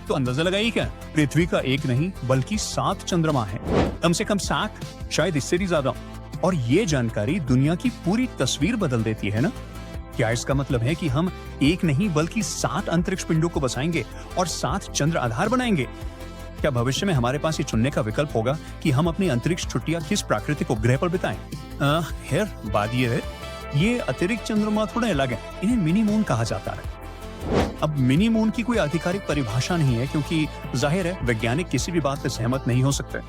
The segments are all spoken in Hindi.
तो अंदाजा लगाइए क्या, पृथ्वी का एक नहीं बल्कि 7 चंद्रमा है, कम से कम 7, शायद इससे भी ज्यादा। और ये जानकारी दुनिया की पूरी तस्वीर बदल देती है ना। क्या इसका मतलब है कि हम एक नहीं बल्कि 7 अंतरिक्ष पिंडों को बसाएंगे और 7 चंद्र आधार बनाएंगे? क्या भविष्य में हमारे पास ये चुनने का विकल्प होगा कि हम अपनी अंतरिक्ष छुट्टियां किस प्राकृतिक उपग्रह पर बिताएं? खैर, बात ये है, ये अतिरिक्त चंद्रमा थोड़ा अलग है, इन्हें मिनी मून कहा जाता है। अब मिनी मून की कोई आधिकारिक परिभाषा नहीं है, क्योंकि जाहिर है वैज्ञानिक किसी भी बात से सहमत नहीं हो सकते।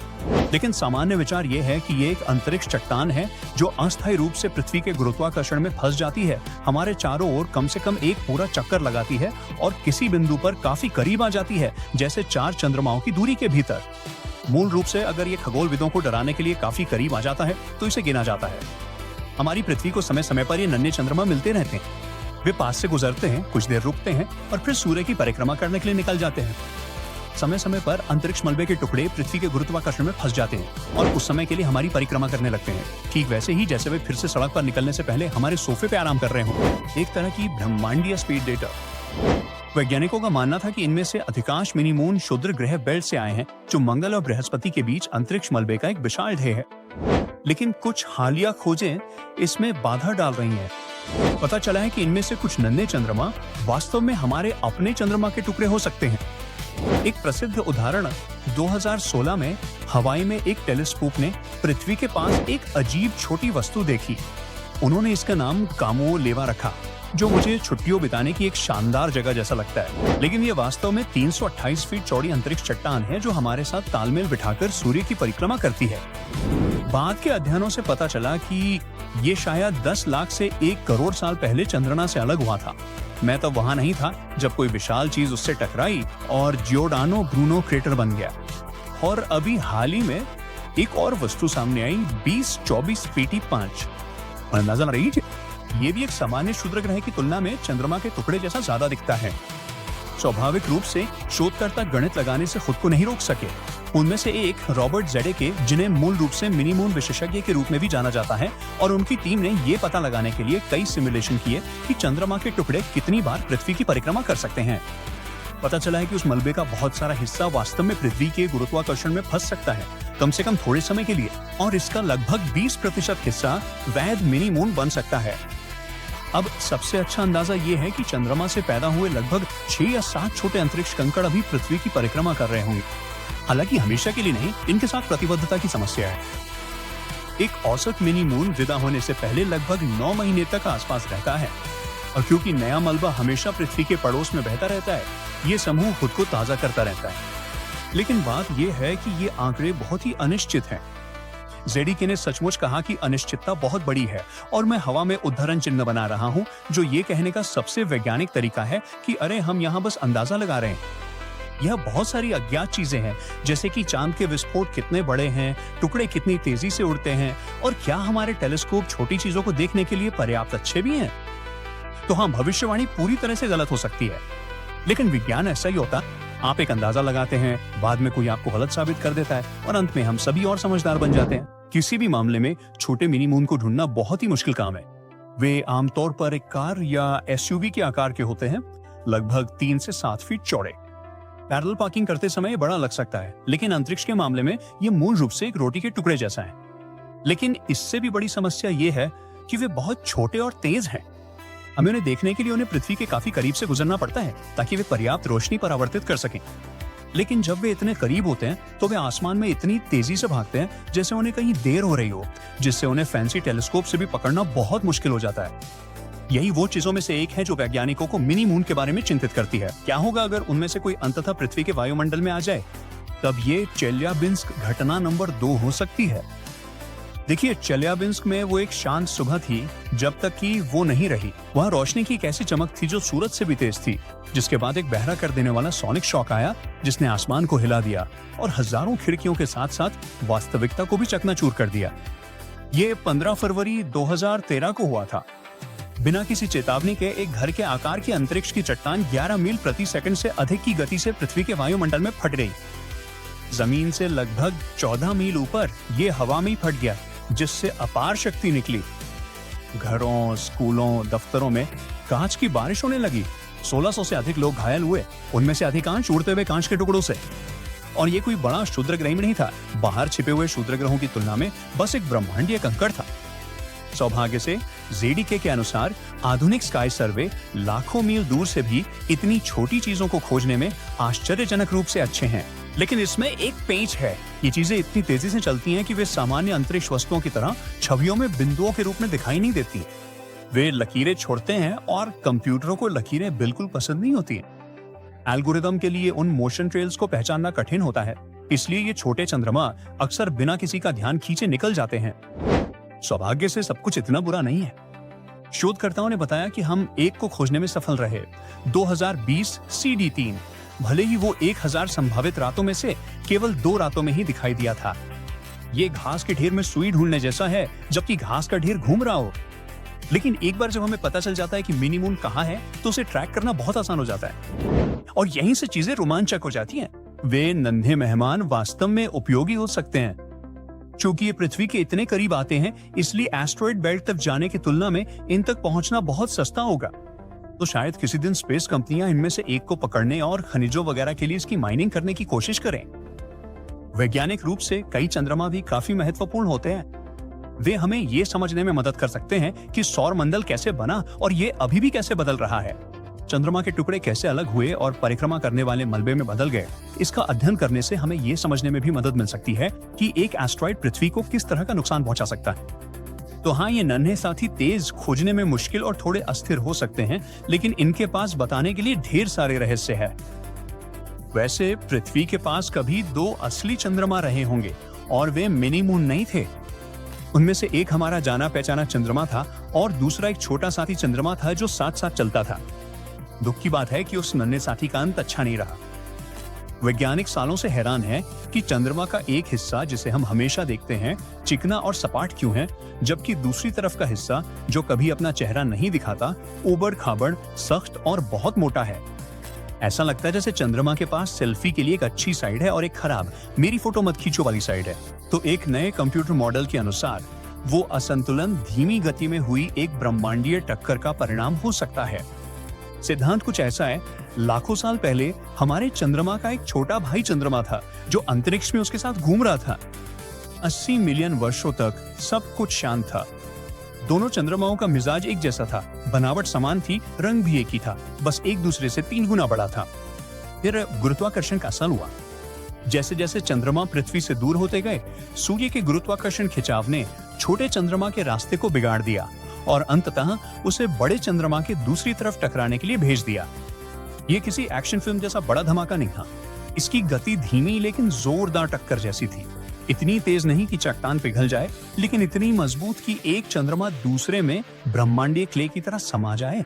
लेकिन सामान्य विचार यह है कि ये एक अंतरिक्ष चट्टान है जो अस्थायी रूप से पृथ्वी के गुरुत्वाकर्षण में फंस जाती है, हमारे चारों ओर कम से कम एक पूरा चक्कर लगाती है और किसी बिंदु पर काफी करीब आ जाती है, जैसे 4 चंद्रमाओं की दूरी के भीतर। मूल रूप से अगर ये खगोलविदों को डराने के लिए काफी करीब आ जाता है तो इसे गिना जाता है। हमारी पृथ्वी को समय समय पर ये नन्हे चंद्रमा मिलते रहते हैं। वे पास से गुजरते हैं, कुछ देर रुकते हैं और फिर सूर्य की परिक्रमा करने के लिए निकल जाते हैं। समय समय पर अंतरिक्ष मलबे के टुकड़े पृथ्वी के गुरुत्वाकर्षण में फंस जाते हैं और उस समय के लिए हमारी परिक्रमा करने लगते हैं, ठीक वैसे ही जैसे वे फिर से सड़क पर निकलने से पहले हमारे सोफे पे आराम कर रहे हों। एक तरह की ब्रह्मांडीय स्पीड डेटा। वैज्ञानिकों का मानना था कि इनमें से अधिकांश मिनी मून क्षुद्र ग्रह बेल्ट से आए हैं, जो मंगल और बृहस्पति के बीच अंतरिक्ष मलबे का एक विशाल ढेर है। लेकिन कुछ हालिया खोजें इसमें बाधा डाल रही हैं। पता चला है कि इनमें से कुछ नन्हे चंद्रमा वास्तव में हमारे अपने चंद्रमा के टुकड़े हो सकते हैं। एक प्रसिद्ध उदाहरण 2016 में हवाई में एक टेलीस्कोप ने पृथ्वी के पास एक अजीब छोटी वस्तु देखी। उन्होंने इसका नाम कामो लेवा रखा, जो मुझे छुट्टियों बिताने की एक शानदार जगह जैसा लगता है। लेकिन ये वास्तव में 328 फीट चौड़ी अंतरिक्ष चट्टान है जो हमारे साथ तालमेल बिठाकर सूर्य की परिक्रमा करती है। बाद के अध्ययनों से पता चला कि ये शायद 10 लाख से 1 करोड़ साल पहले चंद्रमा से अलग हुआ था। मैं तब वहां नहीं था जब कोई विशाल चीज उससे टकराई और जियोडानो ब्रूनो क्रेटर बन गया। और अभी हाल ही में एक और वस्तु सामने आई, 2024 PT5। अंदाजा रही, ये भी एक सामान्य क्षुद्र ग्रह की तुलना में चंद्रमा के टुकड़े जैसा ज्यादा दिखता है। स्वाभाविक रूप से शोधकर्ता गणित लगाने से खुद को नहीं रोक सके। उनमें से एक रॉबर्ट जेडेके, जिन्हें मूल रूप से मिनी मून विशेषज्ञ के रूप में भी जाना जाता है, और उनकी टीम ने ये पता लगाने के लिए कई सिमुलेशन किए कि चंद्रमा के टुकड़े कितनी बार पृथ्वी की परिक्रमा कर सकते हैं। पता चला है कि उस मलबे का बहुत सारा हिस्सा वास्तव में पृथ्वी के गुरुत्वाकर्षण में फंस सकता है, कम से कम थोड़े समय के लिए, और इसका लगभग 20% हिस्सा वैध मिनी मून बन सकता है। अब सबसे अच्छा अंदाजा ये है कि चंद्रमा से पैदा हुए लगभग 6 या 7 छोटे अंतरिक्ष कंकड़ अभी पृथ्वी की परिक्रमा कर रहे होंगे। हालांकि हमेशा के लिए नहीं, इनके साथ प्रतिबद्धता की समस्या है। एक औसत मिनी मून विदा होने से पहले लगभग 9 महीने तक आसपास रहता है, और क्योंकि नया मलबा हमेशा पृथ्वी के पड़ोस में बहता रहता है, ये समूह खुद को ताजा करता रहता है। लेकिन बात यह है कि ये आंकड़े बहुत ही अनिश्चित हैं। जेडीके ने सचमुच कहा कि अनिश्चितता बहुत बड़ी है, और मैं हवा में उद्धरण चिन्ह बना रहा हूं, जो ये कहने का सबसे वैज्ञानिक तरीका है कि अरे हम यहाँ बस अंदाजा लगा रहे हैं। यह बहुत सारी अज्ञात चीजें हैं, जैसे कि चांद के विस्फोट कितने बड़े हैं, टुकड़े कितनी तेजी से उड़ते हैं, और क्या हमारे टेलीस्कोप छोटी चीजों को देखने के लिए पर्याप्त अच्छे भी हैं। तो हाँ, भविष्यवाणी पूरी तरह से गलत हो सकती है, लेकिन विज्ञान ऐसा ही होता। आप एक अंदाजा लगाते हैं, बाद में कोई आपको गलत साबित कर देता है, और अंत में हम सभी और समझदार बन जाते हैं। किसी भी मामले में छोटे मिनी मून को ढूंढना बहुत ही मुश्किल काम है। वे आमतौर पर एक कार या SUV के आकार के होते हैं, लगभग 3 से 7 फीट चौड़े। पैरेलल पार्किंग करते समय बड़ा लग सकता है, लेकिन अंतरिक्ष के मामले में ये मूल रूप से एक रोटी के टुकड़े जैसा है। लेकिन इससे भी बड़ी समस्या ये है कि वे बहुत छोटे और तेज हैं। हमें उन्हें देखने के लिए उन्हें पृथ्वी के काफी करीब से गुजरना पड़ता है, ताकि वे पर्याप्त रोशनी परावर्तित कर सकें। लेकिन जब वे इतने करीब होते हैं तो वे आसमान में इतनी तेजी से भागते हैं जैसे उन्हें कहीं देर हो रही हो, जिससे उन्हें फैंसी टेलीस्कोप से भी पकड़ना बहुत मुश्किल हो जाता है। यही वो चीजों में से एक है जो वैज्ञानिकों को मिनी मून के बारे में चिंतित करती है। क्या होगा अगर उनमें से कोई अंततः पृथ्वी के वायुमंडल में आ जाए? तब ये चेल्याबिंस्क घटना नंबर 2 हो सकती है। देखिए, चेल्याबिंस्क में वो एक शांत सुबह थी जब तक कि वो नहीं रही। वहाँ रोशनी की एक ऐसी चमक थी जो सूरज से भी तेज थी, जिसके बाद एक बहरा कर देने वाला सोनिक शॉक आया, जिसने आसमान को हिला दिया और हजारों खिड़कियों के साथ साथ वास्तविकता को भी चकनाचूर कर दिया। ये 15 फरवरी 2013 को हुआ था। बिना किसी चेतावनी के एक घर के आकार की अंतरिक्ष की चट्टान 11 मील प्रति सेकंड से अधिक की गति से पृथ्वी के वायुमंडल में फट गई। जमीन से लगभग 14 मील ऊपर ये हवा में ही फट गया, जिससे अपार शक्ति निकली। घरों, स्कूलों, दफ्तरों में कांच की बारिश होने लगी 1600 से अधिक लोग घायल हुए, उनमें से अधिकांश उड़ते हुए कांच के टुकड़ों से। और ये कोई बड़ा क्षुद्रग्रह ही नहीं था, बाहर छिपे हुए क्षुद्रग्रहों की तुलना में बस एक ब्रह्मांडीय कंकड़ था। सौभाग्य से जेडीके के अनुसार आधुनिक स्काई सर्वे लाखों मील दूर से भी इतनी छोटी चीजों को खोजने में आश्चर्यजनक रूप से अच्छे हैं। लेकिन इसमें एक पेंच है, ये चीजें इतनी तेजी से चलती हैं कि वे सामान्य अंतरिक्ष वस्तुओं की तरह छवियों में बिंदुओं के रूप में दिखाई नहीं देती। वे लकीरें छोड़ते हैं और कंप्यूटरों को लकीरें बिल्कुल पसंद नहीं होती हैं। एल्गोरिदम के लिए उन मोशन ट्रेल्स को पहचानना कठिन होता है, इसलिए ये छोटे चंद्रमा अक्सर बिना किसी का ध्यान खींचे निकल जाते हैं। सौभाग्य से सब कुछ इतना बुरा नहीं है। शोधकर्ताओं ने बताया कि हम एक को खोजने में सफल रहे। 2020 CD3 भले ही वो 1000 संभावित रातों में से केवल 2 रातों में ही दिखाई दिया था। ये घास के ढेर में सुई ढूंढने जैसा है, जबकि घास का ढेर घूम रहा हो। लेकिन एक बार जब हमें पता चल जाता है कि मिनी मून कहाँ है, तो उसे ट्रैक करना बहुत आसान हो जाता है और यहीं से चीजें रोमांचक हो जाती हैं। वे नन्हे मेहमान वास्तव में उपयोगी हो सकते हैं। चूंकि ये पृथ्वी के इतने करीब आते हैं, इसलिए एस्टेरॉयड बेल्ट तक जाने की तुलना में इन तक पहुंचना बहुत सस्ता होगा। तो शायद किसी दिन स्पेस कंपनियां इनमें से एक को पकड़ने और खनिजों वगैरह के लिए इसकी माइनिंग करने की कोशिश करें। वैज्ञानिक रूप से कई चंद्रमा भी काफी महत्वपूर्ण होते हैं। वे हमें ये समझने में मदद कर सकते हैं कि सौर मंडल कैसे बना और ये अभी भी कैसे बदल रहा है। चंद्रमा के टुकड़े कैसे अलग हुए और परिक्रमा करने वाले मलबे में बदल गए, इसका अध्ययन करने से हमें ये समझने में भी मदद मिल सकती है कि एक एस्टेरॉयड पृथ्वी को किस तरह का नुकसान पहुंचा सकता है। तो हाँ, ये नन्हे साथी तेज, खोजने में मुश्किल और थोड़े अस्थिर हो सकते हैं, लेकिन इनके पास बताने के लिए ढेर सारे रहस्य है। वैसे पृथ्वी के पास कभी 2 असली चंद्रमा रहे होंगे और वे मिनी मून नहीं थे। उनमें से एक हमारा जाना पहचाना चंद्रमा था और दूसरा एक छोटा साथी चंद्रमा था जो साथ साथ चलता था। दुख की बात है कि उस नन्हे साथी का अंत अच्छा नहीं रहा। वैज्ञानिक सालों से हैरान है कि चंद्रमा का एक हिस्सा, जिसे हम हमेशा देखते हैं, चिकना और सपाट क्यों है, जबकि दूसरी तरफ का हिस्सा, जो कभी अपना चेहरा नहीं दिखाता, उबड़ खाबड़, सख्त और बहुत मोटा है। ऐसा लगता है जैसे चंद्रमा के पास सेल्फी के लिए एक अच्छी साइड है और एक खराब, मेरी फोटो मत खींचो वाली साइड है। तो एक नए कंप्यूटर मॉडल के अनुसार वो असंतुलन धीमी गति में हुई एक ब्रह्मांडीय टक्कर का परिणाम हो सकता है। सिद्धांत कुछ ऐसा है, लाखों साल पहले हमारे चंद्रमा का एक छोटा भाई चंद्रमा था जो अंतरिक्ष में उसके साथ घूम रहा था। 80 मिलियन वर्षों तक सब कुछ शांत था। दोनों चंद्रमाओं का मिजाज एक जैसा था, बनावट समान थी, रंग भी एक ही था, बस एक दूसरे से 3 गुना बड़ा था। फिर गुरुत्वाकर्षण का असर हुआ। जैसे जैसे चंद्रमा पृथ्वी से दूर होते गए, सूर्य के गुरुत्वाकर्षण खिंचाव ने छोटे चंद्रमा के रास्ते को बिगाड़ दिया और अंततः उसे बड़े चंद्रमा के दूसरी तरफ टकराने के लिए भेज दिया। ये किसी एक्शन फिल्म जैसा बड़ा धमाका नहीं था। इसकी गति धीमी लेकिन जोरदार टक्कर जैसी थी। इतनी तेज नहीं कि चट्टान पिघल जाए, लेकिन इतनी मजबूत कि एक चंद्रमा दूसरे में ब्रह्मांडीय क्ले की तरह समा जाए।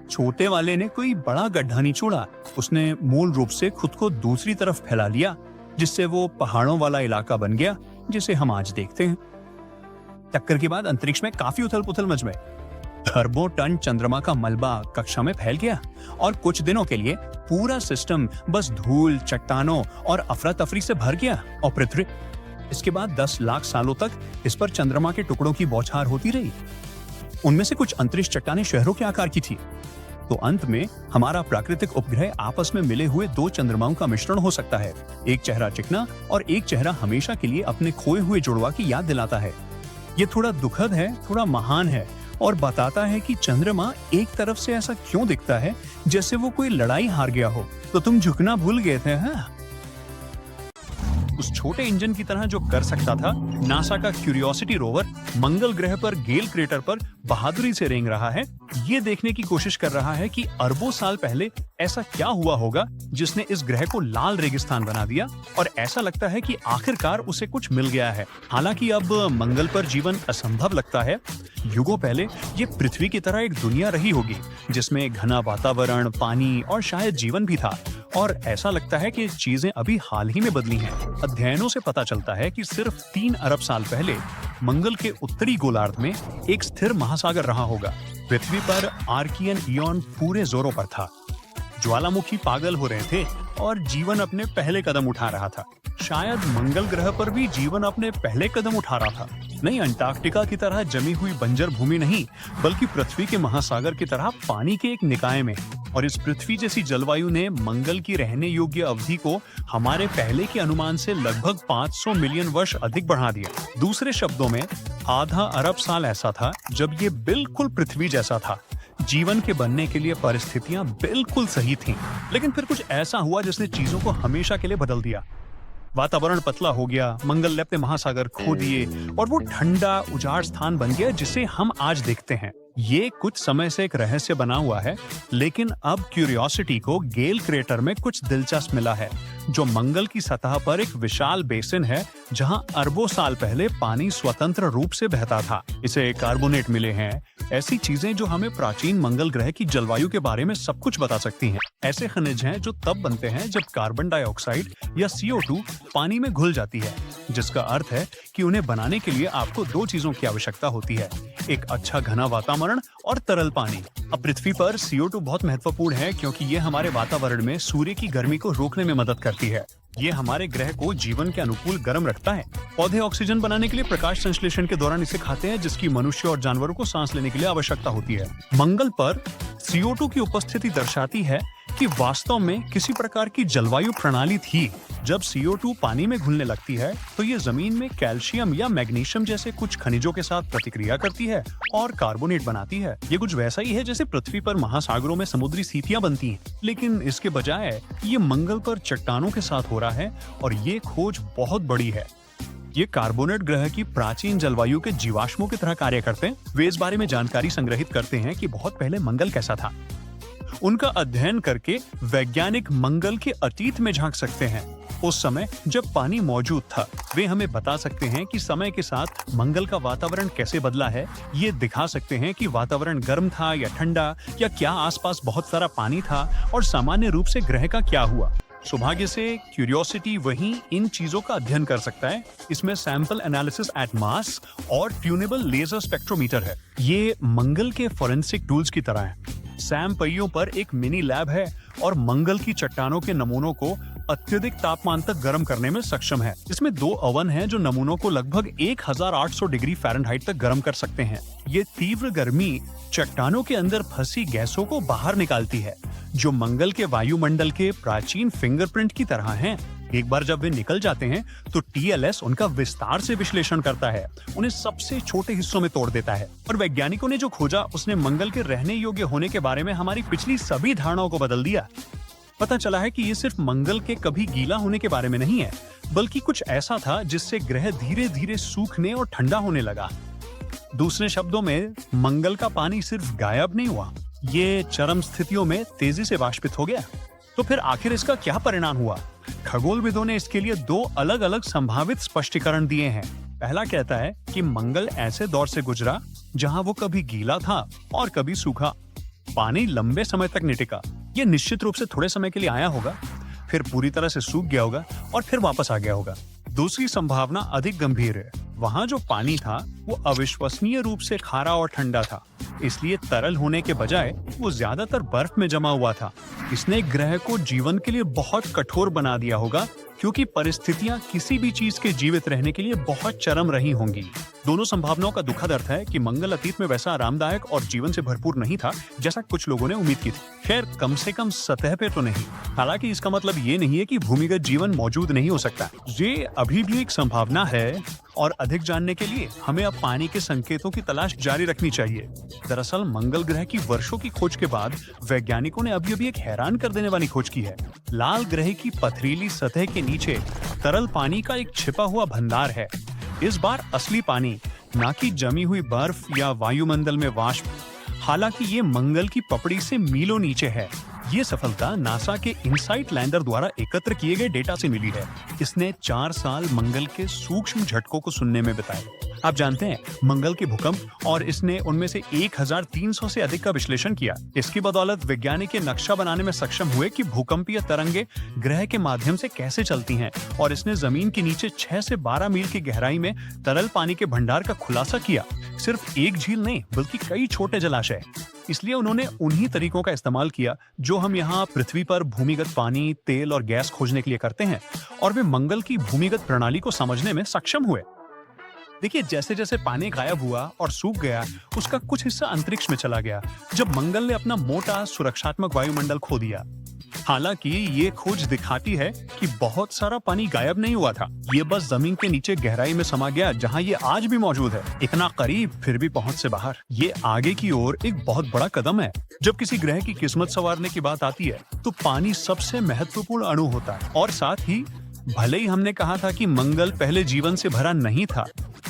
छोटे वाले ने कोई बड़ा गड्ढा नहीं छोड़ा, उसने मूल रूप से खुद को दूसरी तरफ फैला लिया, जिससे वो पहाड़ों वाला इलाका बन गया जिसे हम आज देखते हैं। टक्कर के बाद अंतरिक्ष में काफी उथल पुथल मच गई। अरबों टन चंद्रमा का मलबा कक्षा में फैल गया और कुछ दिनों के लिए पूरा सिस्टम बस धूल, चट्टानों और अफरा तफरी से भर गया और पृथ्वी। इसके बाद 10 लाख सालों तक इस पर चंद्रमा के टुकड़ों की बौछार होती रही। उनमें से कुछ अंतरिक्ष चट्टानें शहरों के आकार की थी। तो अंत में हमारा प्राकृतिक उपग्रह आपस में मिले हुए 2 चंद्रमाओं का मिश्रण हो सकता है। एक चेहरा चिकना और एक चेहरा हमेशा के लिए अपने खोए हुए जुड़वा की याद दिलाता है। ये थोड़ा दुखद है, थोड़ा महान है और बताता है कि चंद्रमा एक तरफ से ऐसा क्यों दिखता है जैसे वो कोई लड़ाई हार गया हो। तो तुम झुकना भूल गए थे, हाँ? उस छोटे इंजन की तरह जो कर सकता था, नासा का क्यूरियोसिटी रोवर मंगल ग्रह पर गेल क्रेटर पर बहादुरी से रेंग रहा है। ये देखने की कोशिश कर रहा है कि अरबों साल पहले ऐसा क्या हुआ होगा जिसने इस ग्रह को लाल रेगिस्तान बना दिया, और ऐसा लगता है कि आखिरकार उसे कुछ मिल गया है। हालांकि अब मंगल पर जीवन असंभव लगता है। युगों पहले ये पृथ्वी की तरह एक दुनिया रही होगी जिसमें घना वातावरण, पानी और शायद जीवन भी था, और ऐसा लगता है कि चीजें अभी हाल ही में बदली हैं। अध्ययनों से पता चलता है कि सिर्फ 3 अरब साल पहले मंगल के उत्तरी गोलार्ध में एक स्थिर महासागर रहा होगा। पृथ्वी पर आर्कियन इयॉन पूरे जोरों पर था। ज्वालामुखी पागल हो रहे थे और जीवन अपने पहले कदम उठा रहा था। शायद मंगल ग्रह पर भी जीवन अपने पहले कदम उठा रहा था। नहीं अंटार्कटिका की तरह जमी हुई बंजर भूमि नहीं, बल्कि पृथ्वी के महासागर की तरह पानी के एक निकाय में। और इस पृथ्वी जैसी जलवायु ने मंगल की रहने योग्य अवधि को हमारे पहले के अनुमान से लगभग 500 मिलियन वर्ष अधिक बढ़ा दिया। दूसरे शब्दों में, आधा अरब साल ऐसा था जब ये बिल्कुल पृथ्वी जैसा था। जीवन के बनने के लिए परिस्थितियां बिल्कुल सही थीं। लेकिन फिर कुछ ऐसा हुआ जिसने चीजों को हमेशा के लिए बदल दिया। वातावरण पतला हो गया, मंगल ने अपने महासागर खो दिए और वो ठंडा उजाड़ स्थान बन गया जिसे हम आज देखते हैं। ये कुछ समय से एक रहस्य बना हुआ है, लेकिन अब क्यूरियोसिटी को गेल क्रेटर में कुछ दिलचस्प मिला है, जो मंगल की सतह पर एक विशाल बेसिन है जहां अरबों साल पहले पानी स्वतंत्र रूप से बहता था। इसे कार्बोनेट मिले हैं, ऐसी चीजें जो हमें प्राचीन मंगल ग्रह की जलवायु के बारे में सब कुछ बता सकती हैं। ऐसे खनिज हैं जो तब बनते हैं जब कार्बन डाइऑक्साइड या CO2 पानी में घुल जाती है, जिसका अर्थ है कि उन्हें बनाने के लिए आपको दो चीजों की आवश्यकता होती है, एक अच्छा घना वातावरण और तरल पानी। अब पृथ्वी पर CO2 बहुत महत्वपूर्ण है क्योंकि ये हमारे वातावरण में सूर्य की गर्मी को रोकने में मदद करती है। ये हमारे ग्रह को जीवन के अनुकूल गर्म रखता है। पौधे ऑक्सीजन बनाने के लिए प्रकाश संश्लेषण के दौरान इसे खाते हैं, जिसकी मनुष्य और जानवरों को सांस लेने के लिए आवश्यकता होती है। मंगल पर CO2 की उपस्थिति दर्शाती है कि वास्तव में किसी प्रकार की जलवायु प्रणाली थी। जब CO2 पानी में घुलने लगती है तो ये जमीन में कैल्शियम या मैग्नीशियम जैसे कुछ खनिजों के साथ प्रतिक्रिया करती है और कार्बोनेट बनाती है। ये कुछ वैसा ही है जैसे पृथ्वी पर महासागरों में समुद्री सीपियां बनती हैं, लेकिन इसके बजाय ये मंगल पर चट्टानों के साथ हो रहा है और ये खोज बहुत बड़ी है। ये कार्बोनेट ग्रह की प्राचीन जलवायु के जीवाश्मों की तरह कार्य करते हैं। वे इस बारे में जानकारी संग्रहित करते हैं कि बहुत पहले मंगल कैसा था। उनका अध्ययन करके वैज्ञानिक मंगल के अतीत में झांक सकते हैं, उस समय जब पानी मौजूद था। वे हमें बता सकते हैं कि समय के साथ मंगल का वातावरण कैसे बदला है। ये दिखा सकते हैं कि वातावरण गर्म था या ठंडा, या क्या आसपास बहुत सारा पानी था और सामान्य रूप से ग्रह का क्या हुआ। सौभाग्य से क्यूरियोसिटी वहीं इन चीजों का अध्ययन कर सकता है। इसमें सैंपल एनालिसिस एट मास और ट्यूनेबल लेजर स्पेक्ट्रोमीटर है। ये मंगल के फोरेंसिक टूल्स की तरह है। सैम पहियों पर एक मिनी लैब है और मंगल की चट्टानों के नमूनों को अत्यधिक तापमान तक गर्म करने में सक्षम है। इसमें 2 ओवन हैं जो नमूनों को लगभग 1800 डिग्री फ़ारेनहाइट तक गर्म कर सकते हैं। ये तीव्र गर्मी चट्टानों के अंदर फंसी गैसों को बाहर निकालती है, जो मंगल के वायुमंडल के प्राचीन फिंगरप्रिंट की तरह हैं। एक बार जब वे निकल जाते हैं तो TLS उनका विस्तार से विश्लेषण करता है, उन्हें सबसे छोटे हिस्सों में तोड़ देता है। और वैज्ञानिकों ने जो खोजा उसने मंगल के रहने योग्य होने के बारे में हमारी पिछली सभी धारणाओं को बदल दिया। पता चला है कि ये सिर्फ मंगल के कभी गीला होने के बारे में नहीं है, बल्कि कुछ ऐसा था जिससे ग्रह धीरे धीरे सूखने और ठंडा होने लगा। दूसरे शब्दों में, मंगल का पानी सिर्फ गायब नहीं हुआ, ये चरम स्थितियों में तेजी से वाष्पित हो गया। तो फिर आखिर इसका क्या परिणाम हुआ? खगोलविदों ने इसके लिए 2 अलग अलग संभावित स्पष्टीकरण दिए हैं। पहला कहता है कि मंगल ऐसे दौर से गुजरा जहां वो कभी गीला था और कभी सूखा। पानी लंबे समय तक नहीं टिका। ये निश्चित रूप से थोड़े समय के लिए आया होगा, फिर पूरी तरह से सूख गया होगा और फिर वापस आ गया होगा। दूसरी संभावना अधिक गंभीर है। वहां जो पानी था वो अविश्वसनीय रूप से खारा और ठंडा था, इसलिए तरल होने के बजाय वो ज्यादातर बर्फ में जमा हुआ था। इसने ग्रह को जीवन के लिए बहुत कठोर बना दिया होगा, क्योंकि परिस्थितियां किसी भी चीज के जीवित रहने के लिए बहुत चरम रही होंगी। दोनों संभावनाओं का दुखद अर्थ है कि मंगल अतीत में वैसा आरामदायक और जीवन से भरपूर नहीं था जैसा कुछ लोगों ने उम्मीद की थी। खैर, कम से कम सतह पे तो नहीं। हालांकि इसका मतलब ये नहीं है कि भूमिगत जीवन मौजूद नहीं हो सकता। ये अभी भी एक संभावना है और अधिक जानने के लिए हमें अब पानी के संकेतों की तलाश जारी रखनी चाहिए। दरअसल मंगल ग्रह की वर्षों की खोज के बाद वैज्ञानिकों ने अभी एक हैरान कर देने वाली खोज की है। लाल ग्रह की पथरीली सतह के नीचे तरल पानी का एक छिपा हुआ भंडार है। इस बार असली पानी, ना कि जमी हुई बर्फ या वायुमंडल में वाष्प। हालांकि ये मंगल की पपड़ी से मीलों नीचे है। ये सफलता नासा के इनसाइट लैंडर द्वारा एकत्र किए गए डेटा से मिली है। इसने 4 साल मंगल के सूक्ष्म झटकों को सुनने में बिताए। आप जानते हैं, मंगल के भूकंप, और इसने उनमें से 1300 से अधिक का विश्लेषण किया। इसकी बदौलत वैज्ञानिक ये नक्शा बनाने में सक्षम हुए कि भूकंपीय तरंगे ग्रह के माध्यम से कैसे चलती हैं, और इसने जमीन के नीचे 6 से 12 मील की गहराई में तरल पानी के भंडार का खुलासा किया। सिर्फ एक झील नहीं, बल्कि कई छोटे जलाशय। इसलिए उन्होंने उन्हीं तरीकों का इस्तेमाल किया जो हम यहाँ पृथ्वी पर भूमिगत पानी, तेल और गैस खोजने के लिए करते हैं, और वे मंगल की भूमिगत प्रणाली को समझने में सक्षम हुए। देखिए, जैसे जैसे पानी गायब हुआ और सूख गया, उसका कुछ हिस्सा अंतरिक्ष में चला गया जब मंगल ने अपना मोटा सुरक्षात्मक वायुमंडल खो दिया। हालांकि ये खोज दिखाती है कि बहुत सारा पानी गायब नहीं हुआ था, ये बस जमीन के नीचे गहराई में समा गया, जहां ये आज भी मौजूद है, इतना करीब फिर भी पहुंच से बाहर। ये आगे की ओर एक बहुत बड़ा कदम है। जब किसी ग्रह की किस्मत संवारने की बात आती है तो पानी सबसे महत्वपूर्ण अणु होता है, और साथ ही भले ही हमने कहा था कि मंगल पहले जीवन से भरा नहीं था,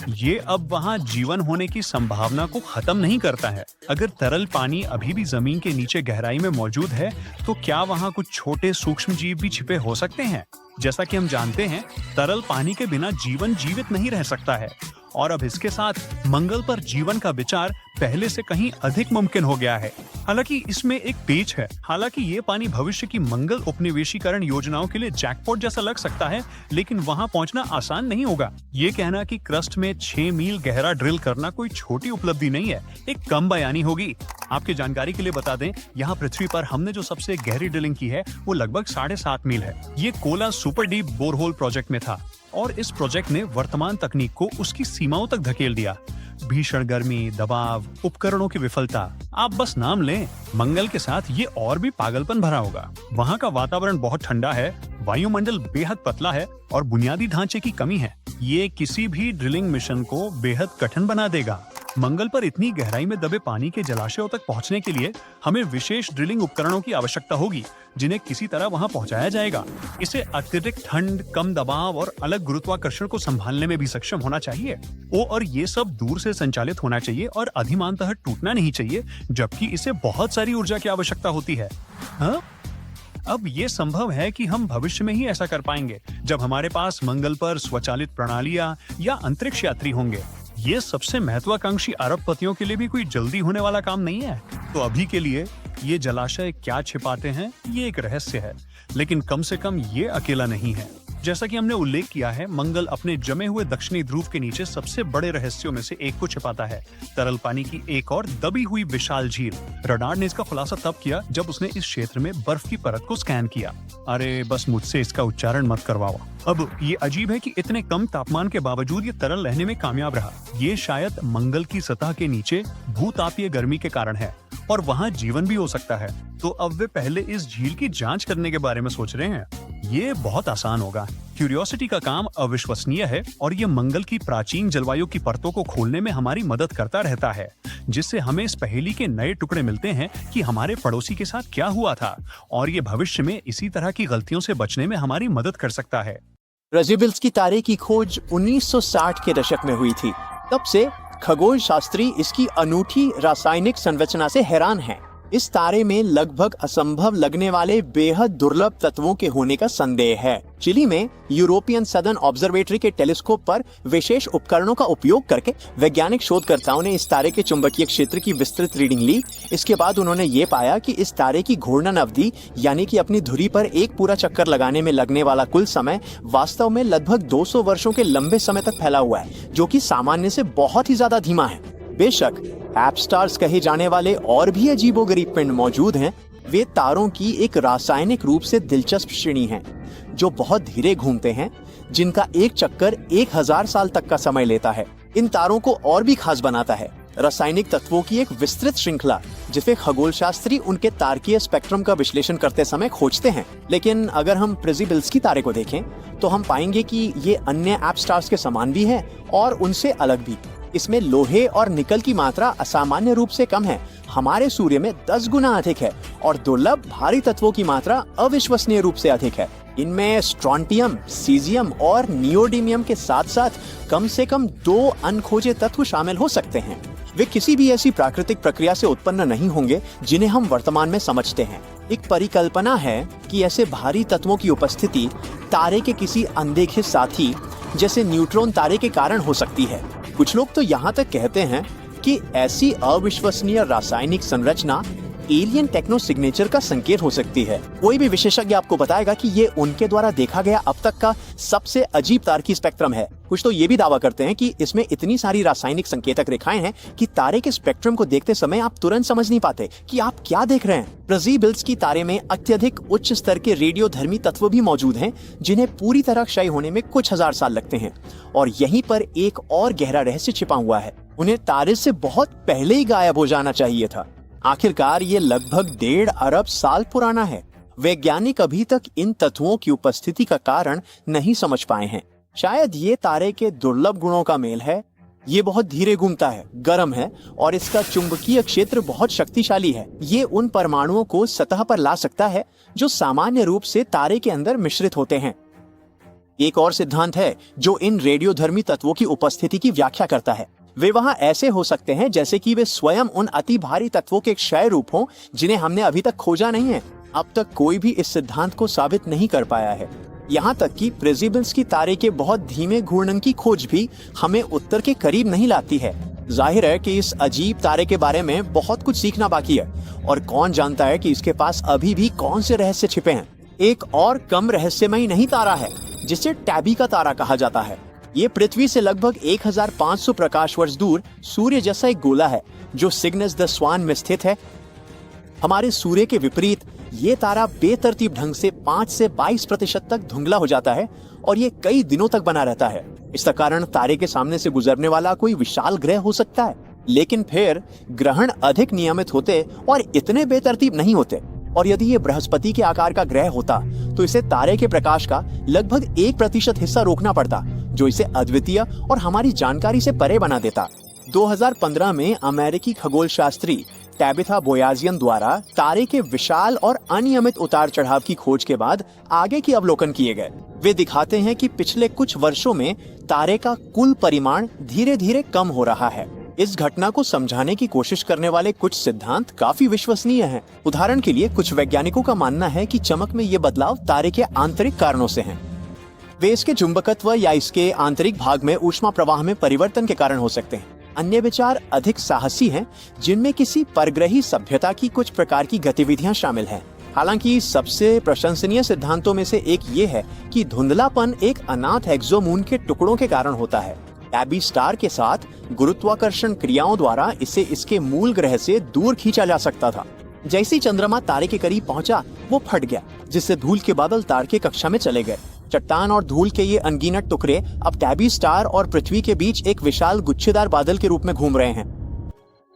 ये अब वहाँ जीवन होने की संभावना को खत्म नहीं करता है। अगर तरल पानी अभी भी जमीन के नीचे गहराई में मौजूद है, तो क्या वहाँ कुछ छोटे सूक्ष्म जीव भी छिपे हो सकते हैं? जैसा कि हम जानते हैं, तरल पानी के बिना जीवन जीवित नहीं रह सकता है, और अब इसके साथ मंगल पर जीवन का विचार पहले से कहीं अधिक मुमकिन हो गया है। हालांकि इसमें एक पेच है। हालांकि ये पानी भविष्य की मंगल उपनिवेशीकरण योजनाओं के लिए जैकपॉट जैसा लग सकता है, लेकिन वहां पहुंचना आसान नहीं होगा। ये कहना कि क्रस्ट में 6 मील गहरा ड्रिल करना कोई छोटी उपलब्धि नहीं है, एक कम बयानी होगी। आपकी जानकारी के लिए बता दें, यहाँ पृथ्वी पर हमने जो सबसे गहरी ड्रिलिंग की है वो लगभग 7.5 मील है। ये Kola super deep borehole project में था, और इस प्रोजेक्ट ने वर्तमान तकनीक को उसकी सीमाओं तक धकेल दिया। भीषण गर्मी, दबाव, उपकरणों की विफलता, आप बस नाम लें। मंगल के साथ ये और भी पागलपन भरा होगा। वहाँ का वातावरण बहुत ठंडा है, वायुमंडल बेहद पतला है, और बुनियादी ढांचे की कमी है। ये किसी भी ड्रिलिंग मिशन को बेहद कठिन बना देगा। मंगल पर इतनी गहराई में दबे पानी के जलाशयों तक पहुंचने के लिए हमें विशेष ड्रिलिंग उपकरणों की आवश्यकता होगी, जिन्हें किसी तरह वहां पहुंचाया जाएगा। इसे अत्यधिक ठंड, कम दबाव और अलग गुरुत्वाकर्षण को संभालने में भी सक्षम होना चाहिए। और ये सब दूर से संचालित होना चाहिए और अधिमानतः टूटना नहीं चाहिए, जबकि इसे बहुत सारी ऊर्जा की आवश्यकता होती है। हाँ? अब ये संभव है कि हम भविष्य में ही ऐसा कर पाएंगे, जब हमारे पास मंगल पर स्वचालित प्रणालियां या अंतरिक्ष यात्री होंगे। ये सबसे महत्वाकांक्षी अरबपतियों के लिए भी कोई जल्दी होने वाला काम नहीं है। तो अभी के लिए ये जलाशय क्या छिपाते हैं, ये एक रहस्य है, लेकिन कम से कम ये अकेला नहीं है। जैसा कि हमने उल्लेख किया है, मंगल अपने जमे हुए दक्षिणी ध्रुव के नीचे सबसे बड़े रहस्यों में से एक को छिपाता है, तरल पानी की एक और दबी हुई विशाल झील। रडार ने इसका खुलासा तब किया जब उसने इस क्षेत्र में बर्फ की परत को स्कैन किया। अरे बस मुझसे इसका उच्चारण मत करवाओ। अब ये अजीब है कि इतने कम तापमान के बावजूद ये तरल रहने में कामयाब रहा। ये शायद मंगल की सतह के नीचे भूतापीय गर्मी के कारण है, और वहाँ जीवन भी हो सकता है। तो अब वे पहले इस झील की जांच करने के बारे में सोच रहे हैं। ये बहुत आसान होगा। क्यूरियोसिटी का काम अविश्वसनीय है, और ये मंगल की प्राचीन जलवायु की परतों को खोलने में हमारी मदद करता रहता है, जिससे हमें इस पहेली के नए टुकड़े मिलते हैं कि हमारे पड़ोसी के साथ क्या हुआ था, और ये भविष्य में इसी तरह की गलतियों से बचने में हमारी मदद कर सकता है। प्रेज़िबिल्स की तारे की खोज 1960 के दशक में हुई थी। तब से खगोल शास्त्री इसकी अनूठी रासायनिक संरचना से हैरान हैं। इस तारे में लगभग असंभव लगने वाले बेहद दुर्लभ तत्वों के होने का संदेह है। चिली में यूरोपियन सदर्न ऑब्जर्वेटरी के टेलीस्कोप पर विशेष उपकरणों का उपयोग करके वैज्ञानिक शोधकर्ताओं ने इस तारे के चुंबकीय क्षेत्र की विस्तृत रीडिंग ली। इसके बाद उन्होंने ये पाया कि इस तारे की घूर्णन अवधि, यानी कि अपनी धुरी पर एक पूरा चक्कर लगाने में लगने वाला कुल समय, वास्तव में लगभग 200 वर्षों के लंबे समय तक फैला हुआ है, जो कि सामान्य से बहुत ही ज्यादा धीमा है। बेशक एप स्टार्स कहे जाने वाले और भी अजीबोगरीब पिंड मौजूद हैं। वे तारों की एक रासायनिक रूप से दिलचस्प श्रेणी हैं, जो बहुत धीरे घूमते हैं, जिनका एक चक्कर 1000 साल तक का समय लेता है। इन तारों को और भी खास बनाता है रासायनिक तत्वों की एक विस्तृत श्रृंखला, जिसे खगोलशास्त्री उनके तारकीय स्पेक्ट्रम का विश्लेषण करते समय खोजते हैं। लेकिन अगर हम प्रेज़िबिल्स की तारे को देखें, तो हम पाएंगे कि ये अन्य एप स्टार्स के समान भी है और उनसे अलग भी। इसमें लोहे और निकल की मात्रा असामान्य रूप से कम है, हमारे सूर्य में 10 गुना अधिक है, और दुर्लभ भारी तत्वों की मात्रा अविश्वसनीय रूप से अधिक है। इनमें स्ट्रोंटियम, सीजियम और नियोडीमियम के साथ साथ कम से कम 2 अनखोजे तत्व शामिल हो सकते हैं। वे किसी भी ऐसी प्राकृतिक प्रक्रिया से उत्पन्न नहीं होंगे जिन्हें हम वर्तमान में समझते हैं। एक परिकल्पना है कि ऐसे भारी तत्वों की उपस्थिति तारे के किसी अनदेखे साथी जैसे न्यूट्रॉन तारे के कारण हो सकती है। कुछ लोग तो यहाँ तक कहते हैं कि ऐसी अविश्वसनीय रासायनिक संरचना एलियन टेक्नो सिग्नेचर का संकेत हो सकती है। कोई भी विशेषज्ञ आपको बताएगा कि ये उनके द्वारा देखा गया अब तक का सबसे अजीब तार की स्पेक्ट्रम है। कुछ तो ये भी दावा करते हैं कि इसमें इतनी सारी रासायनिक संकेतक रेखाएं हैं कि तारे के स्पेक्ट्रम को देखते समय आप तुरंत समझ नहीं पाते कि आप क्या देख रहे हैं। प्रेसिबल्स की तारे में अत्यधिक उच्च स्तर के रेडियोधर्मी तत्व भी मौजूद हैं, जिन्हें पूरी तरह क्षय होने में कुछ हजार साल लगते हैं। और यहीं पर एक और गहरा रहस्य छिपा हुआ है, उन्हें तारे से बहुत पहले ही गायब हो जाना चाहिए था। आखिरकार ये लगभग 1.5 अरब साल पुराना है। वैज्ञानिक अभी तक इन तत्वों की उपस्थिति का कारण नहीं समझ पाए हैं। शायद ये तारे के दुर्लभ गुणों का मेल है। ये बहुत धीरे घूमता है, गर्म है और इसका चुंबकीय क्षेत्र बहुत शक्तिशाली है। ये उन परमाणुओं को सतह पर ला सकता है जो सामान्य रूप से तारे के अंदर मिश्रित होते हैं। एक और सिद्धांत है जो इन रेडियोधर्मी तत्वों की उपस्थिति की व्याख्या करता है। वे वहां ऐसे हो सकते हैं जैसे कि वे स्वयं उन अति भारी तत्वों के क्षय रूप हों जिन्हें हमने अभी तक खोजा नहीं है। अब तक कोई भी इस सिद्धांत को साबित नहीं कर पाया है। यहाँ तक कि प्रेसिबल्स की तारे के बहुत धीमे घूर्णन की खोज भी हमें उत्तर के करीब नहीं लाती है। जाहिर है कि इस अजीब तारे के बारे में बहुत कुछ सीखना बाकी है और कौन जानता है कि इसके पास अभी भी कौन से रहस्य छिपे हैं। एक और कम रहस्यमयी नहीं तारा है जिसे टैबी का तारा कहा जाता है। ये पृथ्वी से लगभग 1500 प्रकाश वर्ष दूर सूर्य जैसा एक गोला है जो सिग्नस द स्वान में स्थित है। हमारे सूर्य के विपरीत ये तारा बेतरतीब ढंग से 5 से 22% तक धुंधला हो जाता है और ये कई दिनों तक बना रहता है। इसका कारण तारे के सामने से गुजरने वाला कोई विशाल ग्रह हो सकता है, लेकिन फिर ग्रहण अधिक नियमित होते और इतने बेतरतीब नहीं होते। और यदि ये बृहस्पति के आकार का ग्रह होता तो इसे तारे के प्रकाश का लगभग 1% हिस्सा रोकना पड़ता, जो इसे अद्वितीय और हमारी जानकारी से परे बना देता। 2015 में अमेरिकी खगोल शास्त्री टैबिथा बोयाजियन द्वारा तारे के विशाल और अनियमित उतार चढ़ाव की खोज के बाद आगे की अवलोकन किए गए। वे दिखाते हैं कि पिछले कुछ वर्षों में तारे का कुल परिमाण धीरे धीरे कम हो रहा है। इस घटना को समझाने की कोशिश करने वाले कुछ सिद्धांत काफी विश्वसनीय हैं। उदाहरण के लिए कुछ वैज्ञानिकों का मानना है कि चमक में ये बदलाव तारे के आंतरिक कारणों से हैं। वे इसके चुंबकत्व या इसके आंतरिक भाग में ऊष्मा प्रवाह में परिवर्तन के कारण हो सकते हैं। अन्य विचार अधिक साहसी हैं, जिनमें किसी परग्रही सभ्यता की कुछ प्रकार की गतिविधियां शामिल हैं। हालांकि सबसे प्रशंसनीय सिद्धांतों में से एक ये है कि धुंधलापन एक अनाथ एक्सोमून के टुकड़ों के कारण होता है। टैबी स्टार के साथ गुरुत्वाकर्षण क्रियाओं द्वारा इसे इसके मूल ग्रह से दूर खींचा जा सकता था। जैसे ही चंद्रमा तारे के करीब पहुंचा, वो फट गया, जिससे धूल के बादल तारे की कक्षा में चले गए। चट्टान और धूल के ये अनगिनत टुकड़े अब टैबी स्टार और पृथ्वी के बीच एक विशाल गुच्छेदार बादल के रूप में घूम रहे हैं।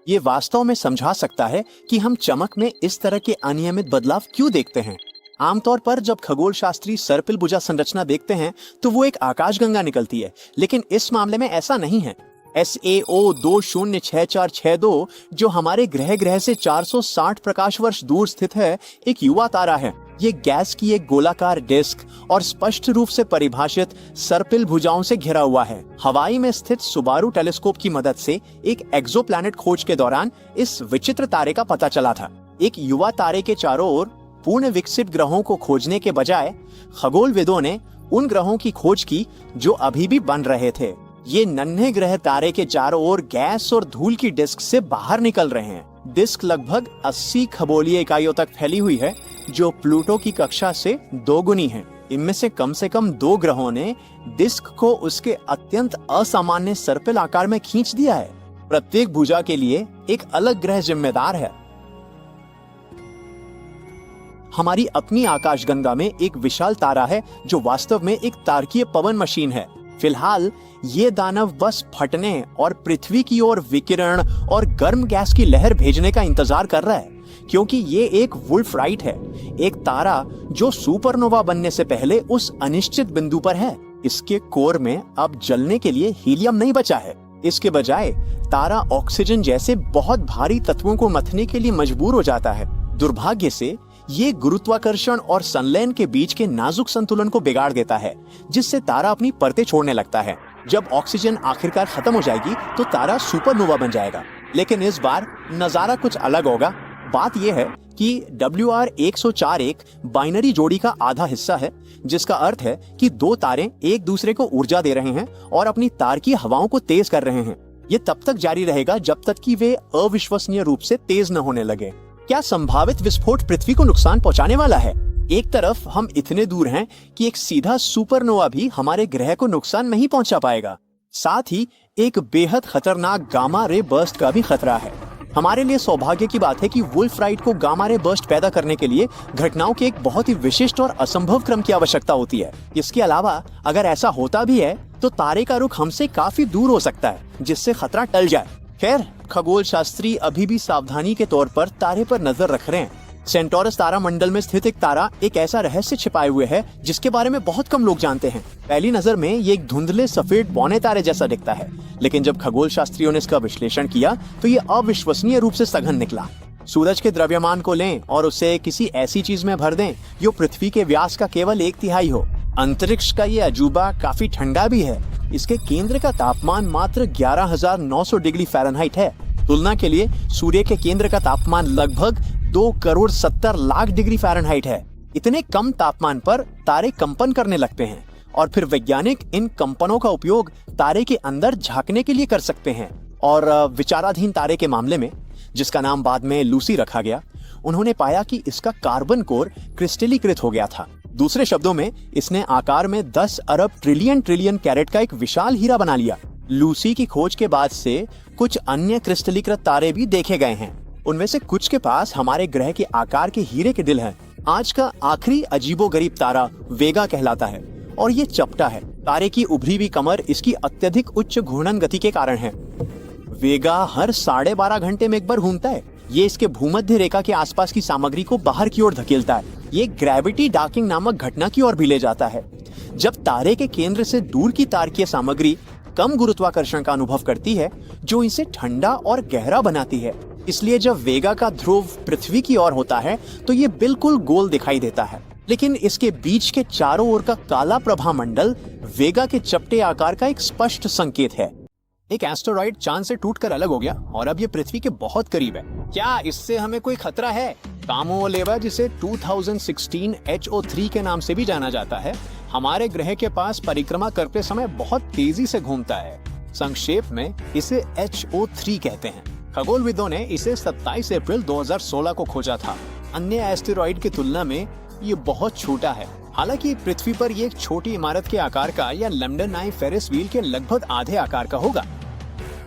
ये वास्तव में समझा सकता है कि हम चमक में इस तरह के अनियमित बदलाव क्यों देखते हैं। आमतौर पर जब खगोल शास्त्री सर्पिल भुजा संरचना देखते हैं तो वो एक आकाशगंगा निकलती है, लेकिन इस मामले में ऐसा नहीं है। SAO 206462 जो हमारे ग्रह से 460 प्रकाश वर्ष दूर स्थित है, एक युवा तारा है। ये गैस की एक गोलाकार डिस्क और स्पष्ट रूप से परिभाषित सर्पिल भुजाओं से घिरा हुआ है। हवाई में स्थित सुबारू टेलीस्कोप की मदद से एक एक्सोप्लैनेट खोज के दौरान इस विचित्र तारे का पता चला था। एक युवा तारे के चारों ओर पूर्ण विकसित ग्रहों को खोजने के बजाय खगोलविदों ने उन ग्रहों की खोज की जो अभी भी बन रहे थे। ये नन्हे ग्रह तारे के चारों ओर गैस और धूल की डिस्क से बाहर निकल रहे हैं। डिस्क लगभग 80 खगोलीय इकाइयों तक फैली हुई है, जो प्लूटो की कक्षा से 2 गुनी है। इनमें से कम 2 ग्रहों ने डिस्क को उसके अत्यंत असामान्य सर्पिल आकार में खींच दिया है। प्रत्येक भुजा के लिए एक अलग ग्रह जिम्मेदार है। हमारी अपनी आकाशगंगा में एक विशाल तारा है जो वास्तव में एक तारकीय पवन मशीन है। फिलहाल ये दानव बस फटने और पृथ्वी की ओर विकिरण और गर्म गैस की लहर भेजने का इंतजार कर रहा है, क्योंकि ये एक वुल्फ राइट है, एक तारा जो सुपरनोवा बनने से पहले उस अनिश्चित बिंदु पर है। इसके कोर में अब जलने के लिए हीलियम नहीं बचा है। इसके बजाय तारा ऑक्सीजन जैसे बहुत भारी तत्वों को मथने के लिए मजबूर हो जाता है। दुर्भाग्य से ये गुरुत्वाकर्षण और संलयन के बीच के नाजुक संतुलन को बिगाड़ देता है, जिससे तारा अपनी परतें छोड़ने लगता है। जब ऑक्सीजन आखिरकार खत्म हो जाएगी तो तारा सुपरनोवा बन जाएगा। लेकिन इस बार नजारा कुछ अलग होगा। बात यह है कि WR104 एक बाइनरी जोड़ी का आधा हिस्सा है, जिसका अर्थ है कि 2 तारे एक दूसरे को ऊर्जा दे रहे हैं और अपनी तार की हवाओं को तेज कर रहे हैं। ये तब तक जारी रहेगा जब तक कि वे अविश्वसनीय रूप से तेज न होने लगे। क्या संभावित विस्फोट पृथ्वी को नुकसान पहुंचाने वाला है? एक तरफ हम इतने दूर हैं कि एक सीधा सुपरनोवा भी हमारे ग्रह को नुकसान नहीं पहुंचा पाएगा, साथ ही एक बेहद खतरनाक गामा रे बर्स्ट का भी खतरा है। हमारे लिए सौभाग्य की बात है कि वुल्फ राइट को गामा रे बर्स्ट पैदा करने के लिए घटनाओं के एक बहुत ही विशिष्ट और असंभव क्रम की आवश्यकता होती है। इसके अलावा अगर ऐसा होता भी है तो तारे का रुख हमसे काफी दूर हो सकता है, जिससे खतरा टल जाए। खैर, खगोल शास्त्री अभी भी सावधानी के तौर पर तारे पर नजर रख रहे हैं। सेंटोरस तारा मंडल में स्थित एक तारा एक ऐसा रहस्य छिपाए हुए है जिसके बारे में बहुत कम लोग जानते हैं। पहली नजर में ये एक धुंधले सफेद बौने तारे जैसा दिखता है, लेकिन जब खगोल शास्त्रियों ने इसका विश्लेषण किया तो ये अविश्वसनीय रूप से सघन निकला। सूरज के द्रव्यमान को लें और उसे किसी ऐसी चीज में भर दें जो पृथ्वी के व्यास का केवल 1/3 हो। अंतरिक्ष का ये अजूबा काफी ठंडा भी है। इसके केंद्र का तापमान मात्र 11,900 डिग्री फ़ारेनहाइट है। तुलना के लिए सूर्य के केंद्र का तापमान लगभग 2,70,00,000 डिग्री फ़ारेनहाइट है। इतने कम तापमान पर तारे कंपन करने लगते हैं और फिर वैज्ञानिक इन कंपनों का उपयोग तारे के अंदर झांकने के लिए कर सकते हैं। और विचाराधीन तारे के मामले में, जिसका नाम बाद में लूसी रखा गया, उन्होंने पाया कि इसका कार्बन कोर क्रिस्टलीकृत हो गया था। दूसरे शब्दों में, इसने आकार में 10 अरब ट्रिलियन कैरेट का एक विशाल हीरा बना लिया। लूसी की खोज के बाद से कुछ अन्य क्रिस्टलीकृत तारे भी देखे गए हैं। उनमें से कुछ के पास हमारे ग्रह के आकार के हीरे के दिल हैं। आज का आखिरी अजीबोगरीब तारा वेगा कहलाता है और ये चपटा है। तारे की उभरी हुई कमर इसकी अत्यधिक उच्च घूर्णन गति के कारण है। वेगा हर 12.5 घंटे में एक बार घूमता है। ये इसके भूमध्य रेखा के आसपास की सामग्री को बाहर की ओर धकेलता है। ये ग्रेविटी डार्किंग नामक घटना की ओर भी ले जाता है। जब तारे के केंद्र से दूर की तारकीय सामग्री कम गुरुत्वाकर्षण का अनुभव करती है, जो इसे ठंडा और गहरा बनाती है, इसलिए जब वेगा का ध्रुव पृथ्वी की ओर होता है तो ये बिल्कुल गोल दिखाई देता है। लेकिन इसके बीच के चारों ओर का काला प्रभामंडल वेगा के चपटे आकार का एक स्पष्ट संकेत है। एक एस्टेरॉइड चांद से टूटकर अलग हो गया और अब ये पृथ्वी के बहुत करीब है। क्या इससे हमें कोई खतरा है? कामोलेवा, जिसे 2016 HO3 के नाम से भी जाना जाता है, हमारे ग्रह के पास परिक्रमा करते समय बहुत तेजी से घूमता है। संक्षेप में इसे HO3 कहते हैं। खगोलविदों ने इसे 27 अप्रैल 2016 को खोजा था। अन्य एस्टेरॉइड की तुलना में ये बहुत छोटा है। हालांकि पृथ्वी पर ये एक छोटी इमारत के आकार का या लंदन आई फेरिस व्हील के लगभग आधे आकार का होगा।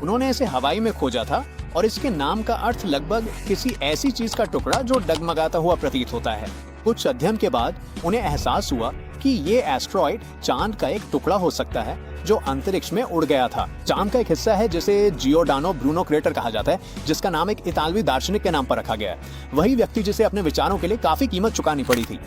उन्होंने इसे हवाई में खोजा था और इसके नाम का अर्थ लगभग किसी ऐसी चीज का टुकड़ा जो डगमगाता हुआ प्रतीत होता है। कुछ अध्ययन के बाद उन्हें एहसास हुआ कि ये एस्टेरॉइड चांद का एक टुकड़ा हो सकता है जो अंतरिक्ष में उड़ गया था। चांद का एक हिस्सा है जिसे जियोडानो ब्रूनो क्रेटर कहा जाता है, जिसका नाम एक इतालवी दार्शनिक के नाम पर रखा गया है। वही व्यक्ति जिसे अपने विचारों के लिए काफी कीमत चुकानी पड़ी थी।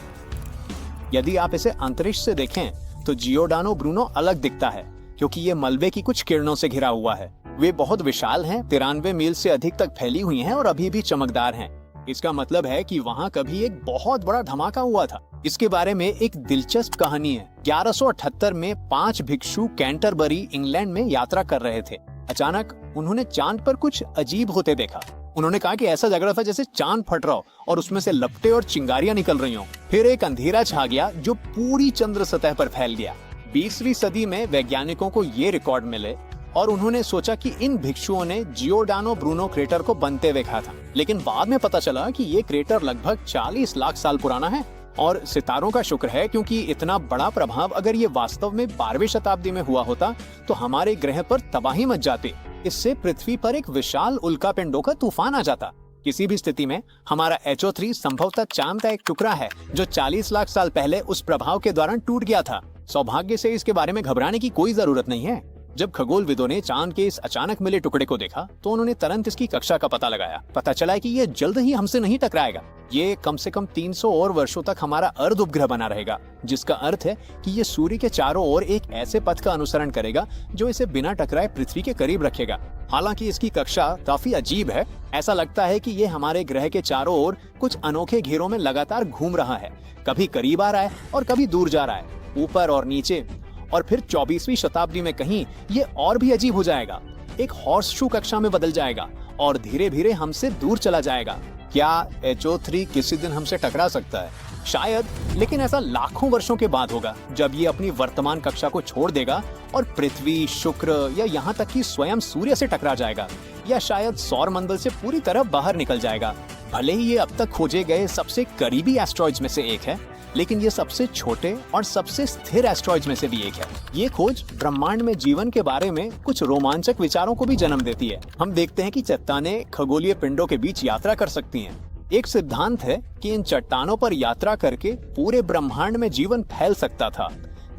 यदि आप इसे अंतरिक्ष से देखें तो जियोडानो ब्रूनो अलग दिखता है, क्योंकि ये मलबे की कुछ किरणों से घिरा हुआ है। वे बहुत विशाल हैं, 93 मील से अधिक तक फैली हुई हैं और अभी भी चमकदार हैं। इसका मतलब है कि वहाँ कभी एक बहुत बड़ा धमाका हुआ था। इसके बारे में एक दिलचस्प कहानी है। 1178 में 5 भिक्षु कैंटरबरी, इंग्लैंड में यात्रा कर रहे थे। अचानक उन्होंने चांद पर कुछ अजीब होते देखा। उन्होंने कहा कि ऐसा लग रहा था जैसे चांद फट रहा हो और उसमें से लपटें और चिंगारियां निकल रही हों। फिर एक अंधेरा छा गया जो पूरी चंद्र सतह पर फैल गया। 20वीं सदी में वैज्ञानिकों को ये रिकॉर्ड मिले और उन्होंने सोचा कि इन भिक्षुओं ने जियोडानो ब्रूनो क्रेटर को बनते देखा था। लेकिन बाद में पता चला कि ये क्रेटर लगभग 40 लाख साल पुराना है। और सितारों का शुक्र है, क्योंकि इतना बड़ा प्रभाव अगर ये वास्तव में 12वीं शताब्दी में हुआ होता तो हमारे ग्रह पर तबाही मच जाती। इससे पृथ्वी पर एक विशाल उल्कापिंडों का तूफान आ जाता। किसी भी स्थिति में हमारा HO3 संभवतः चांद का एक टुकड़ा है जो 40 लाख साल पहले उस प्रभाव के दौरान टूट गया था। सौभाग्य से इसके बारे में घबराने की कोई जरूरत नहीं है। जब खगोलविदों ने चांद के इस अचानक मिले टुकड़े को देखा तो उन्होंने तुरंत इसकी कक्षा का पता लगाया। पता चला कि ये जल्द ही हमसे नहीं टकराएगा। ये कम से कम 300 और वर्षों तक हमारा अर्ध उपग्रह बना रहेगा, जिसका अर्थ है कि ये सूर्य के चारों ओर एक ऐसे पथ का अनुसरण करेगा जो इसे बिना टकराए पृथ्वी के करीब रखेगा। हालांकि इसकी कक्षा काफी अजीब है। ऐसा लगता है कि ये हमारे ग्रह के चारों ओर कुछ अनोखे घेरों में लगातार घूम रहा है। कभी करीब आ रहा है और कभी दूर जा रहा है, ऊपर और नीचे। और फिर 24वीं शताब्दी में कहीं ये और भी अजीब हो जाएगा, एक हॉर्स शू कक्षा में बदल जाएगा और धीरे धीरे हमसे दूर चला जाएगा। क्या HO3 किसी दिन हमसे टकरा सकता है? शायद, लेकिन ऐसा लाखों वर्षों के बाद होगा, जब ये अपनी वर्तमान कक्षा को छोड़ देगा और पृथ्वी, शुक्र या यहाँ तक कि स्वयं सूर्य से टकरा जाएगा, या शायद सौर मंडल से पूरी तरह बाहर निकल जाएगा। भले ही ये अब तक खोजे गए सबसे करीबी एस्ट्रॉइड्स में से एक है, लेकिन ये सबसे छोटे और सबसे स्थिर एस्ट्रॉइड्स में से भी एक है। ये खोज ब्रह्मांड में जीवन के बारे में कुछ रोमांचक विचारों को भी जन्म देती है। हम देखते हैं कि चट्टानें खगोलीय पिंडों के बीच यात्रा कर सकती हैं। एक सिद्धांत है कि इन चट्टानों पर यात्रा करके पूरे ब्रह्मांड में जीवन फैल सकता था,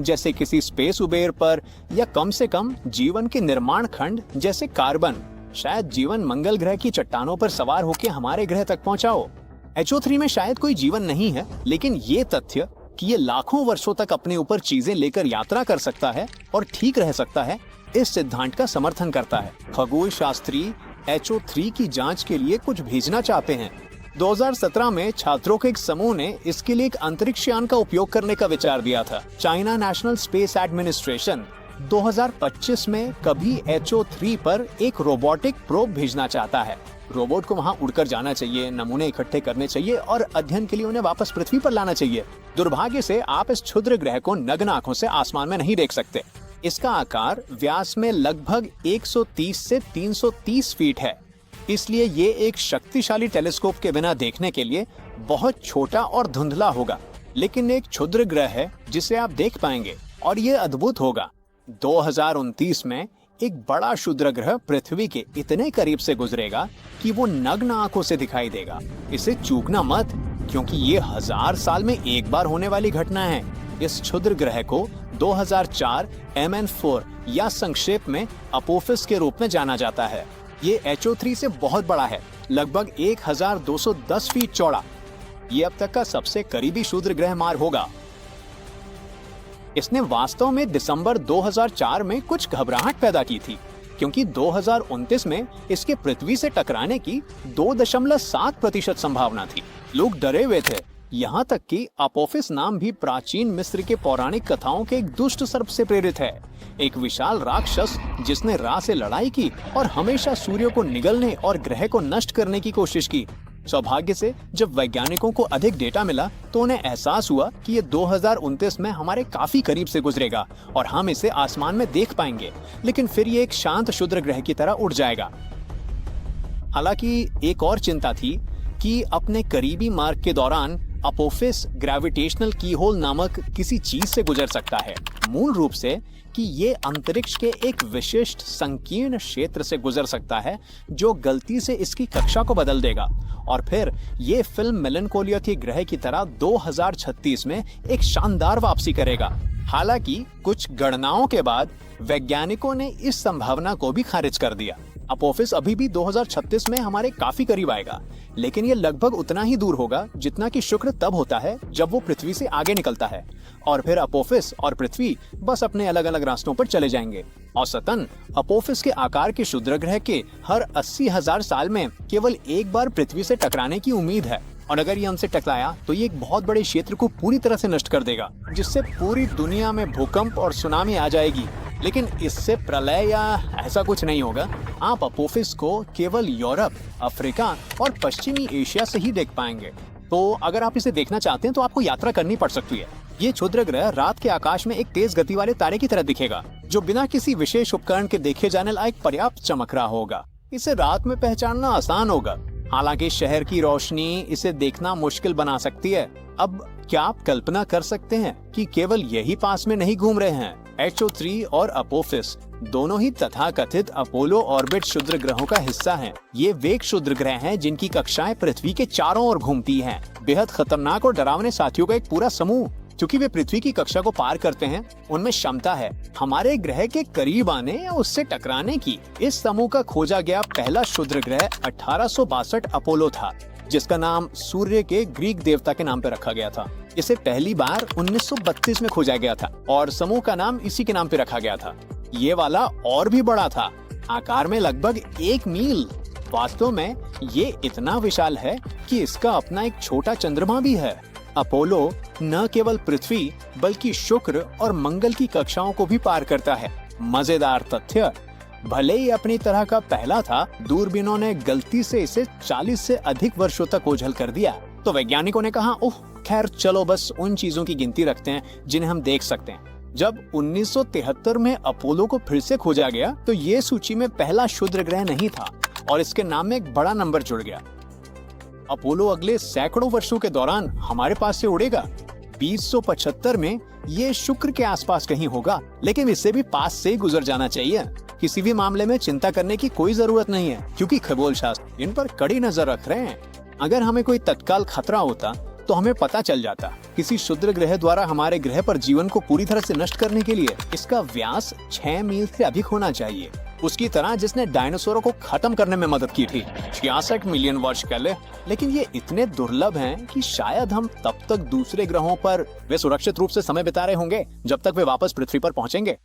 जैसे किसी स्पेस उबेर पर, या कम से कम जीवन के निर्माण खंड जैसे कार्बन। शायद जीवन मंगल ग्रह की चट्टानों पर सवार होकर हमारे ग्रह तक पहुंचा हो। HO3 में शायद कोई जीवन नहीं है, लेकिन ये तथ्य कि ये लाखों वर्षों तक अपने ऊपर चीजें लेकर यात्रा कर सकता है और ठीक रह सकता है, इस सिद्धांत का समर्थन करता है। खगोल शास्त्री HO3 की जांच के लिए कुछ भेजना चाहते हैं। 2017 में छात्रों के एक समूह ने इसके लिए एक अंतरिक्ष यान का उपयोग करने का विचार दिया था। चाइना नेशनल स्पेस एडमिनिस्ट्रेशन 2025 में कभी HO3 पर एक रोबोटिक प्रोब भेजना चाहता है। रोबोट को वहां उड़कर जाना चाहिए, नमूने इकट्ठे करने चाहिए और अध्ययन के लिए उन्हें वापस पृथ्वी पर लाना चाहिए। दुर्भाग्य से आप इस क्षुद्र ग्रह को नग्न आंखों से आसमान में नहीं देख सकते। इसका आकार व्यास में लगभग 130 से 330 फीट है, इसलिए ये एक शक्तिशाली टेलीस्कोप के बिना देखने के लिए बहुत छोटा और धुंधला होगा। लेकिन एक क्षुद्र ग्रह है जिसे आप देख पाएंगे और ये अद्भुत होगा। 2029 में एक बड़ा क्षुद्र ग्रह पृथ्वी के इतने करीब से गुजरेगा कि वो नग्न आंखों से दिखाई देगा। इसे चूकना मत, क्योंकि ये 1000 साल में एक बार होने वाली घटना है। इस क्षुद्र ग्रह को 2004 MN4 या संक्षेप में अपोफिस के रूप में जाना जाता है। ये HO3 से बहुत बड़ा है, लगभग 1210 फीट चौड़ा। ये अब तक का सबसे करीबी क्षुद्र ग्रह मार होगा। इसने वास्तव में दिसंबर 2004 में कुछ घबराहट पैदा की थी, क्योंकि 2029 में इसके पृथ्वी से टकराने की 2.7% संभावना थी। लोग डरे हुए थे, यहाँ तक कि अपोफिस नाम भी प्राचीन मिस्र के पौराणिक कथाओं के एक दुष्ट सर्प से प्रेरित है। एक विशाल राक्षस जिसने रा से लड़ाई की और हमेशा सूर्य को निगलने और ग्रह को नष्ट करने की कोशिश की। सौभाग्य से जब वैज्ञानिकों को अधिक डेटा मिला तो उन्हें एहसास हुआ कि ये 2029 में हमारे काफी करीब से गुजरेगा और हम इसे आसमान में देख पाएंगे, लेकिन फिर ये एक शांत क्षुद्र ग्रह की तरह उड़ जाएगा। हालांकि एक और चिंता थी कि अपने करीबी मार्ग के दौरान अपोफिस ग्रेविटेशनल कीहोल नामक किसी चीज से गुजर सकता है। मूल रूप से कि ये अंतरिक्ष के एक विशिष्ट संकीर्ण क्षेत्र से गुजर सकता है जो गलती से इसकी कक्षा को बदल देगा और फिर ये फिल्म मेलनकोलिया के ग्रह की तरह 2036 में एक शानदार वापसी करेगा। हालांकि कुछ गणनाओं के बाद वैज्ञानिकों ने इस संभावना को भी खारिज कर दिया। अपोफिस अभी भी 2036 में हमारे काफी करीब आएगा, लेकिन ये लगभग उतना ही दूर होगा जितना कि शुक्र तब होता है जब वो पृथ्वी से आगे निकलता है, और फिर अपोफिस और पृथ्वी बस अपने अलग अलग रास्तों पर चले जाएंगे। औसतन अपोफिस के आकार के क्षुद्र ग्रह के हर 80,000 साल में केवल एक बार पृथ्वी से टकराने की उम्मीद है, और अगर ये हमसे टकराया तो ये एक बहुत बड़े क्षेत्र को पूरी तरह से नष्ट कर देगा, जिससे पूरी दुनिया में भूकंप और सुनामी आ जाएगी। लेकिन इससे प्रलय या ऐसा कुछ नहीं होगा। आप अपोफिस को केवल यूरोप, अफ्रीका और पश्चिमी एशिया से ही देख पाएंगे। तो अगर आप इसे देखना चाहते हैं तो आपको यात्रा करनी पड़ सकती है। ये क्षुद्र ग्रह रात के आकाश में एक तेज गति वाले तारे की तरह दिखेगा, जो बिना किसी विशेष उपकरण के देखे जाने लायक पर्याप्त चमक रहा होगा। इसे रात में पहचानना आसान होगा, हालांकि शहर की रोशनी इसे देखना मुश्किल बना सकती है। अब क्या आप कल्पना कर सकते हैं कि केवल यही पास में नहीं घूम रहे हैं? HO3 और अपोफिस दोनों ही तथाकथित अपोलो ऑर्बिट क्षुद्र ग्रहों का हिस्सा हैं। ये वे क्षुद्र ग्रह हैं जिनकी कक्षाएं पृथ्वी के चारों ओर घूमती हैं। बेहद खतरनाक और डरावने साथियों का एक पूरा समूह। क्योंकि वे पृथ्वी की कक्षा को पार करते हैं, उनमें क्षमता है हमारे ग्रह के करीब आने या उससे टकराने की। इस समूह का खोजा गया पहला क्षुद्र ग्रह 1862 अपोलो था, जिसका नाम सूर्य के ग्रीक देवता के नाम पर रखा गया था। इसे पहली बार 1932 में खोजा गया था और समूह का नाम इसी के नाम पे रखा गया था। ये वाला और भी बड़ा था, आकार में लगभग 1 मील। वास्तव में ये इतना विशाल है कि इसका अपना एक छोटा चंद्रमा भी है। अपोलो न केवल पृथ्वी बल्कि शुक्र और मंगल की कक्षाओं को भी पार करता है। मजेदार तथ्य, भले ही अपनी तरह का पहला था, दूरबीनों ने गलती से इसे 40 से अधिक वर्षों तक ओझल कर दिया। तो वैज्ञानिकों ने कहा, ओह खैर चलो बस उन चीजों की गिनती रखते हैं जिन्हें हम देख सकते हैं। जब 1973 में अपोलो को फिर से खोजा गया तो ये सूची में पहला क्षुद्र ग्रह नहीं था और इसके नाम में एक बड़ा नंबर जुड़ गया। अपोलो अगले सैकड़ों वर्षों के दौरान हमारे पास से उड़ेगा। 2075 में ये शुक्र के आसपास कहीं होगा, लेकिन इससे भी पास से गुजर जाना चाहिए। किसी भी मामले में चिंता करने की कोई जरूरत नहीं है, क्योंकि खगोल शास्त्र इन पर कड़ी नजर रख रहे हैं। अगर हमें कोई तत्काल खतरा होता तो हमें पता चल जाता। किसी क्षुद्र ग्रह द्वारा हमारे ग्रह पर जीवन को पूरी तरह से नष्ट करने के लिए इसका व्यास 6 मील से अधिक होना चाहिए, उसकी तरह जिसने डायनासोरों को खत्म करने में मदद की थी 66 मिलियन वर्ष पहले। लेकिन ये इतने दुर्लभ हैं कि शायद हम तब तक दूसरे ग्रहों पर वे सुरक्षित रूप से समय बिता रहे होंगे जब तक वे वापस पृथ्वी पर पहुंचेंगे।